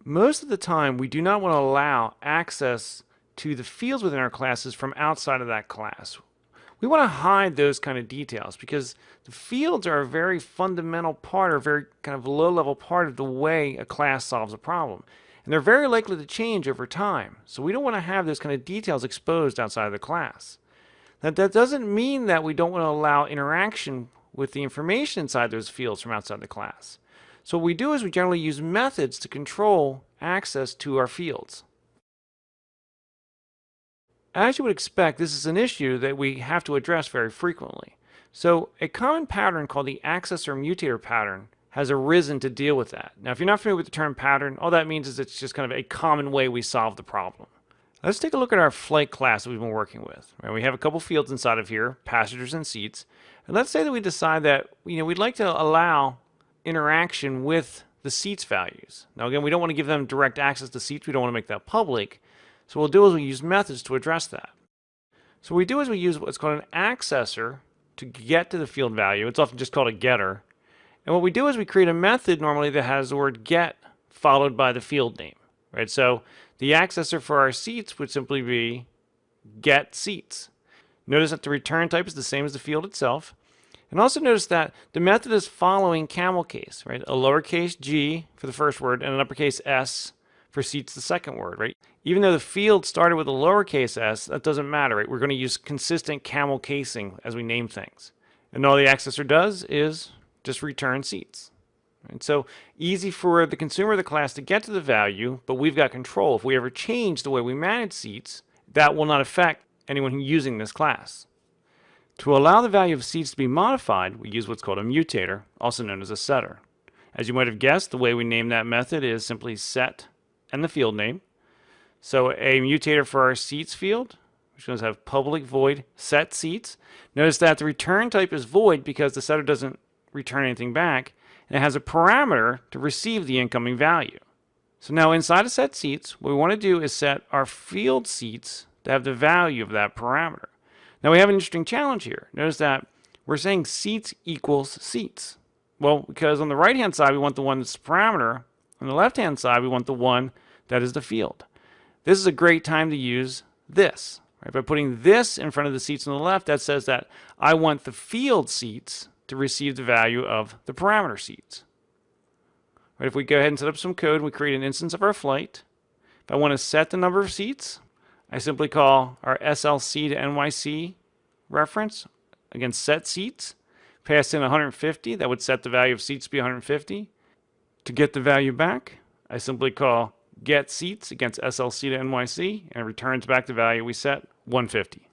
Most of the time, we do not want to allow access to the fields within our classes from outside of that class. We want to hide those kind of details because the fields are a very fundamental part or very kind of low level part of the way a class solves a problem. And they're very likely to change over time. So we don't want to have those kind of details exposed outside of the class. Now, that doesn't mean that we don't want to allow interaction with the information inside those fields from outside the class. So what we do is we generally use methods to control access to our fields. As you would expect, this is an issue that we have to address very frequently. So a common pattern called the Accessor mutator pattern has arisen to deal with that. Now, if you're not familiar with the term pattern, all that means is it's just kind of a common way we solve the problem. Let's take a look at our flight class that we've been working with. Right, we have a couple fields inside of here, passengers and seats. And let's say that we decide that we'd like to allow interaction with the seats values. Now again, we don't want to give them direct access to seats. We don't want to make that public. So what we'll do is we use methods to address that. So what we do is we use what's called an accessor to get to the field value. It's often just called a getter. And what we do is we create a method normally that has the word get followed by the field name. Right? So the accessor for our seats would simply be get seats. Notice that the return type is the same as the field itself. And also notice that the method is following camel case, right? A lowercase g for the first word and an uppercase s for seats the second word, right? Even though the field started with a lowercase s, that doesn't matter, right? We're going to use consistent camel casing as we name things. And all the accessor does is just return seats. And so easy for the consumer of the class to get to the value, but we've got control. If we ever change the way we manage seats, that will not affect anyone using this class. To allow the value of seats to be modified, we use what's called a mutator, also known as a setter. As you might have guessed, the way we name that method is simply set and the field name. So a mutator for our seats field, which is going to have public void set seats. Notice that the return type is void because the setter doesn't return anything back, and it has a parameter to receive the incoming value. So now inside of set seats, what we want to do is set our field seats to have the value of that parameter. Now we have an interesting challenge here. Notice that we're saying seats equals seats. Well, because on the right-hand side, we want the one that's the parameter. On the left-hand side, we want the one that is the field. This is a great time to use this. Right? By putting this in front of the seats on the left, that says that I want the field seats to receive the value of the parameter seats. Right? If we go ahead and set up some code, we create an instance of our flight. If I want to set the number of seats, I simply call our SLC to NYC reference, again, set seats, pass in 150, that would set the value of seats to be 150. To get the value back, I simply call get seats against SLC to NYC, and it returns back the value we set, 150.